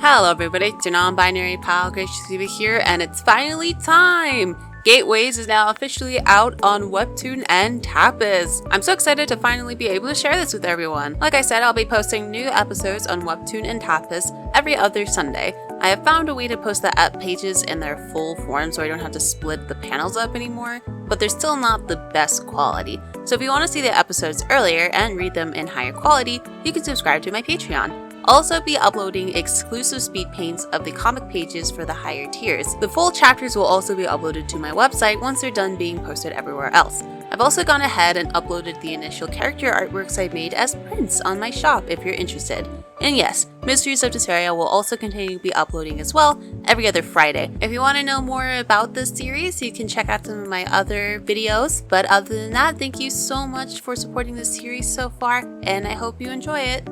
Hello everybody, it's your non-binary pal, Gracious E.V.A. here, and it's finally time! Gateways is now officially out on Webtoon and Tapas. I'm so excited to finally be able to share this with everyone. Like I said, I'll be posting new episodes on Webtoon and Tapas every other Sunday. I have found a way to post the app pages in their full form so I don't have to split the panels up anymore, but they're still not the best quality. So if you want to see the episodes earlier and read them in higher quality, you can subscribe to my Patreon. I'll also be uploading exclusive speed paints of the comic pages for the higher tiers. The full chapters will also be uploaded to my website once they're done being posted everywhere else. I've also gone ahead and uploaded the initial character artworks I made as prints on my shop if you're interested. And yes, Mysteries of Despair will also continue to be uploading as well every other Friday. If you want to know more about this series, you can check out some of my other videos. But other than that, thank you so much for supporting this series so far, and I hope you enjoy it.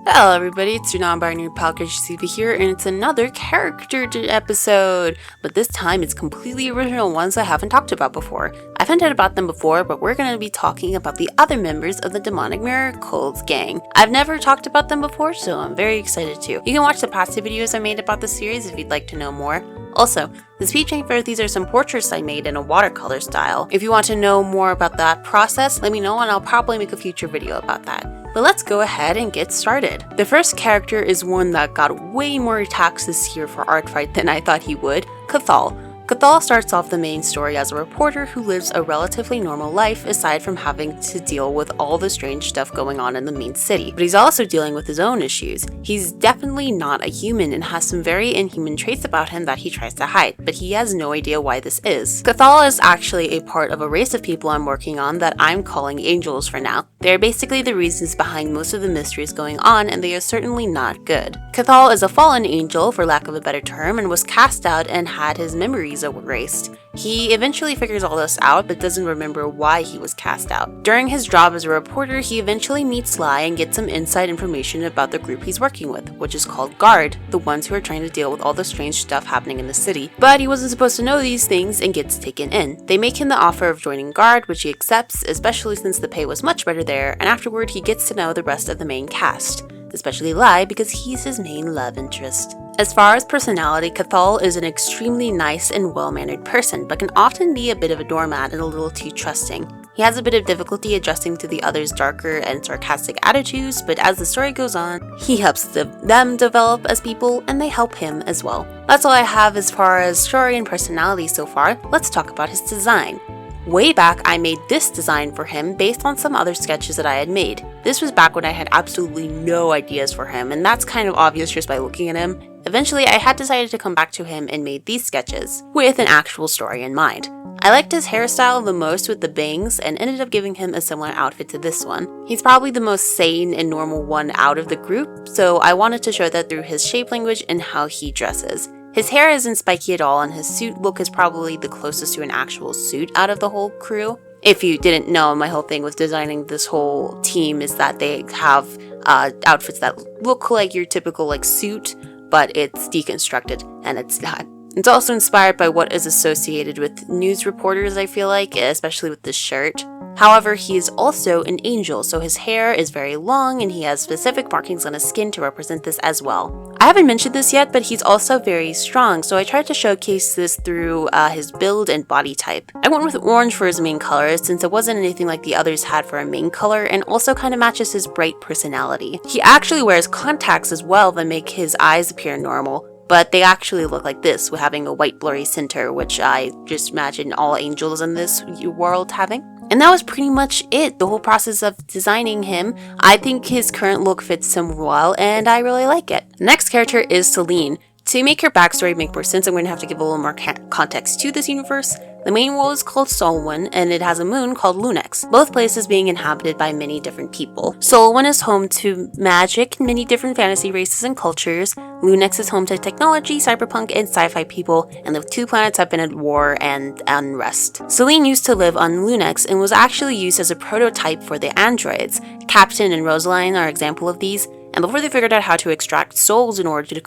Hello everybody, it's your non-binary pal Gracious E.V.A. here, and it's another character episode, but this time it's completely original ones I haven't talked about before. I've hinted about them before, but we're going to be talking about the other members of the Demonic Miracles gang. I've never talked about them before, so I'm very excited to. You can watch the past two videos I made about the series if you'd like to know more. Also, the speed paint for these are some portraits I made in a watercolor style. If you want to know more about that process, let me know and I'll probably make a future video about that. But let's go ahead and get started. The first character is one that got way more attacks this year for Art Fight than I thought he would, Cathal. Cathal starts off the main story as a reporter who lives a relatively normal life aside from having to deal with all the strange stuff going on in the main city. But he's also dealing with his own issues. He's definitely not a human and has some very inhuman traits about him that he tries to hide, but he has no idea why this is. Cathal is actually a part of a race of people I'm working on that I'm calling angels for now. They're basically the reasons behind most of the mysteries going on, and they are certainly not good. Cathal is a fallen angel, for lack of a better term, and was cast out and had his memories erased. He eventually figures all this out, but doesn't remember why he was cast out. During his job as a reporter, he eventually meets Lai and gets some inside information about the group he's working with, which is called Guard, the ones who are trying to deal with all the strange stuff happening in the city. But he wasn't supposed to know these things and gets taken in. They make him the offer of joining Guard, which he accepts, especially since the pay was much better there, and afterward he gets to know the rest of the main cast, especially Lai because he's his main love interest. As far as personality, Cathal is an extremely nice and well-mannered person, but can often be a bit of a doormat and a little too trusting. He has a bit of difficulty adjusting to the others' darker and sarcastic attitudes, but as the story goes on, he helps them develop as people, and they help him as well. That's all I have as far as story and personality so far. Let's talk about his design. Way back, I made this design for him based on some other sketches that I had made. This was back when I had absolutely no ideas for him, and that's kind of obvious just by looking at him. Eventually, I had decided to come back to him and made these sketches, with an actual story in mind. I liked his hairstyle the most with the bangs and ended up giving him a similar outfit to this one. He's probably the most sane and normal one out of the group, so I wanted to show that through his shape language and how he dresses. His hair isn't spiky at all, and his suit look is probably the closest to an actual suit out of the whole crew. If you didn't know, my whole thing with designing this whole team is that they have outfits that look like your typical suit, but it's deconstructed, and it's not. It's also inspired by what is associated with news reporters, I feel like, especially with this shirt. However, he is also an angel, so his hair is very long and he has specific markings on his skin to represent this as well. I haven't mentioned this yet, but he's also very strong, so I tried to showcase this through his build and body type. I went with orange for his main color since it wasn't anything like the others had for a main color, and also kind of matches his bright personality. He actually wears contacts as well that make his eyes appear normal, but they actually look like this, with having a white blurry center, which I just imagine all angels in this world having. And that was pretty much it, the whole process of designing him. I think his current look fits him well, and I really like it. The next character is Celine. To make her backstory make more sense, I'm going to have to give a little more context to this universe. The main world is called Solwyn, and it has a moon called Lunex, both places being inhabited by many different people. Solwyn is home to magic, many different fantasy races and cultures. Lunex is home to technology, cyberpunk, and sci-fi people, and the two planets have been at war and unrest. Celine used to live on Lunex and was actually used as a prototype for the androids. Captain and Rosaline are example of these. And before they figured out how to extract souls in order to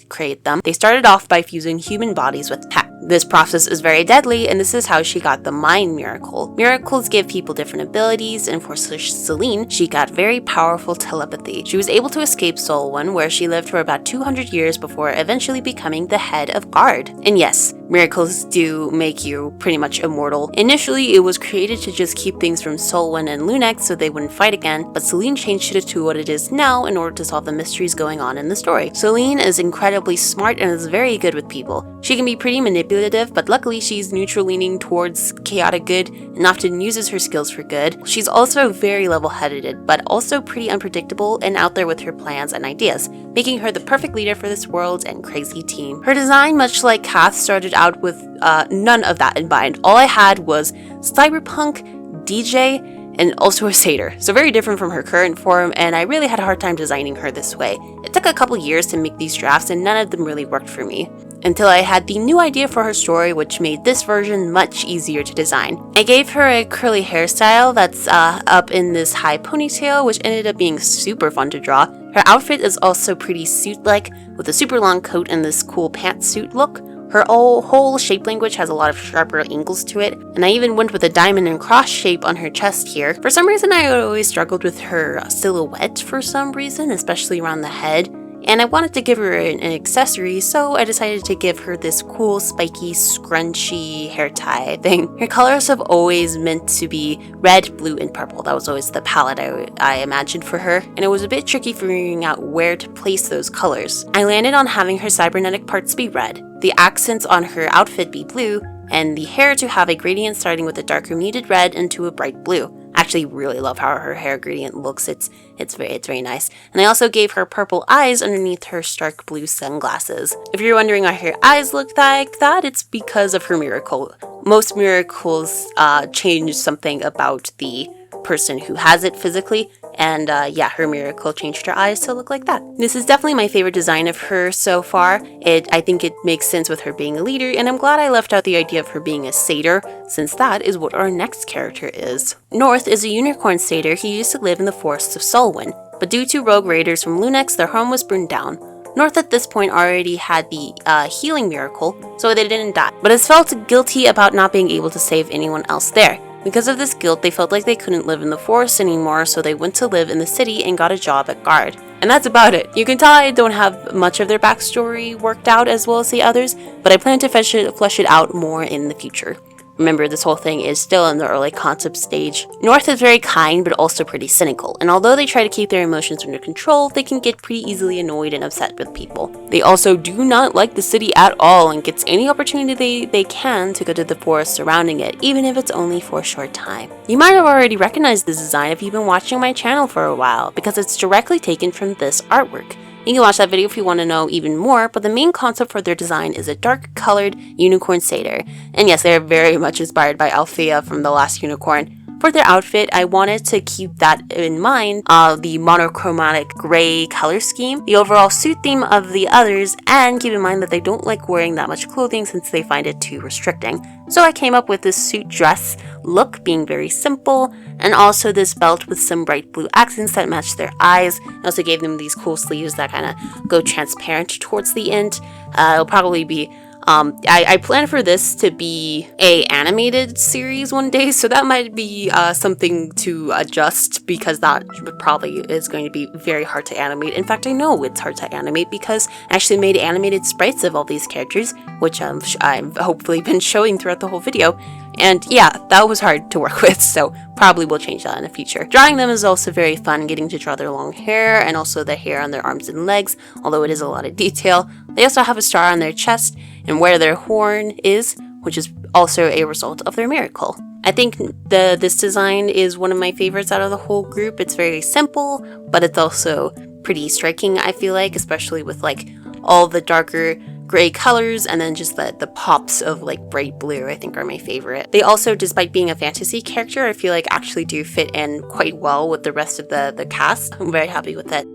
create them, they started off by fusing human bodies with tech. This process is very deadly, and this is how she got the mind miracle. Miracles give people different abilities, and for Celine, she got very powerful telepathy. She was able to escape Solwyn, where she lived for about 200 years before eventually becoming the head of guard. And yes, miracles do make you pretty much immortal. Initially, it was created to just keep things from Solwyn and Lunex so they wouldn't fight again, but Celine changed it to what it is now in order to solve the mysteries going on in the story. Celine is incredibly smart and is very good with people. She can be pretty manipulative, but luckily she's neutral leaning towards chaotic good and often uses her skills for good. She's also very level-headed, but also pretty unpredictable and out there with her plans and ideas, making her the perfect leader for this world and crazy team. Her design, much like Kath, started out with none of that in mind. All I had was cyberpunk, DJ, and also a satyr, so very different from her current form, and I really had a hard time designing her this way. It took a couple years to make these drafts and none of them really worked for me, until I had the new idea for her story, which made this version much easier to design. I gave her a curly hairstyle that's up in this high ponytail, which ended up being super fun to draw. Her outfit is also pretty suit-like, with a super long coat and this cool pantsuit look. Her whole shape language has a lot of sharper angles to it, and I even went with a diamond and cross shape on her chest here. For some reason, I always struggled with her silhouette for some reason, especially around the head, and I wanted to give her an accessory, so I decided to give her this cool, spiky, scrunchy hair tie thing. Her colors have always meant to be red, blue, and purple. That was always the palette I imagined for her, and it was a bit tricky figuring out where to place those colors. I landed on having her cybernetic parts be red, the accents on her outfit be blue, and the hair to have a gradient starting with a darker muted red into a bright blue. I actually really love how her hair gradient looks. It's very nice. And I also gave her purple eyes underneath her stark blue sunglasses. If you're wondering why her eyes look like that, it's because of her miracle. Most miracles change something about the person who has it physically, and yeah, her miracle changed her eyes to look like that. This is definitely my favorite design of her so far. I think it makes sense with her being a leader, and I'm glad I left out the idea of her being a satyr, since that is what our next character is. North is a unicorn satyr. He used to live in the forests of Solwyn, but due to rogue raiders from Lunex, their home was burned down. North at this point already had the healing miracle, so they didn't die, but has felt guilty about not being able to save anyone else there. Because of this guilt, they felt like they couldn't live in the forest anymore, so they went to live in the city and got a job at guard. And that's about it. You can tell I don't have much of their backstory worked out as well as the others, but I plan to flesh it out more in the future. Remember, this whole thing is still in the early concept stage. North is very kind, but also pretty cynical, and although they try to keep their emotions under control, they can get pretty easily annoyed and upset with people. They also do not like the city at all, and gets any opportunity they can to go to the forest surrounding it, even if it's only for a short time. You might have already recognized this design if you've been watching my channel for a while, because it's directly taken from this artwork. You can watch that video if you want to know even more, but the main concept for their design is a dark-colored unicorn satyr. And yes, they are very much inspired by Althea from The Last Unicorn. For their outfit, I wanted to keep that in mind, the monochromatic gray color scheme, the overall suit theme of the others, and keep in mind that they don't like wearing that much clothing since they find it too restricting. So I came up with this suit dress look being very simple, and also this belt with some bright blue accents that match their eyes. I also gave them these cool sleeves that kind of go transparent towards the end. It'll probably be I plan for this to be a animated series one day, so that might be something to adjust, because that probably is going to be very hard to animate. In fact, I know it's hard to animate because I actually made animated sprites of all these characters, which I've hopefully been showing throughout the whole video. And yeah, that was hard to work with, so probably will change that in the future. Drawing them is also very fun, getting to draw their long hair and also the hair on their arms and legs, although it is a lot of detail. They also have a star on their chest and where their horn is, which is also a result of their miracle. I think this design is one of my favorites out of the whole group. It's very simple, but it's also pretty striking, I feel like, especially with like all the darker gray colors and then just the pops of like bright blue, I think, are my favorite. They also, despite being a fantasy character, I feel like actually do fit in quite well with the rest of the cast. I'm very happy with it.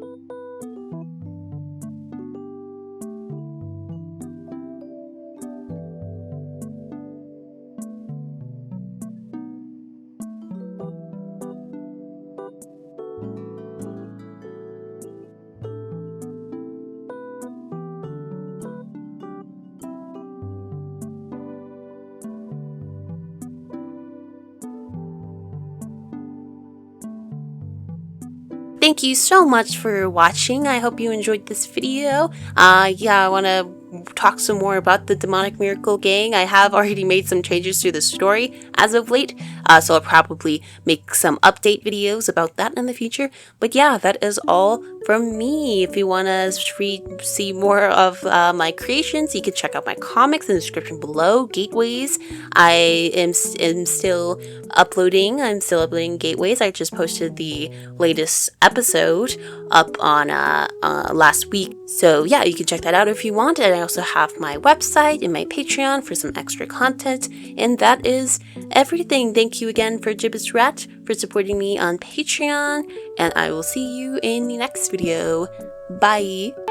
thank you so much for watching. I hope you enjoyed this video. Yeah, I want to talk some more about the Demonic Miracle Gang. I have already made some changes to the story as of late, so I'll probably make some update videos about that in the future. But yeah, that is all from me. If you want to see more of my creations, you can check out my comics in the description below. Gateways, I am still uploading. I'm still uploading Gateways. I just posted the latest episode up on last week. So yeah, you can check that out if you want. And I also have my website and my Patreon for some extra content. And that is everything. Thank you again for Gibbous Rat for supporting me on Patreon. And I will see you in the next video. Bye!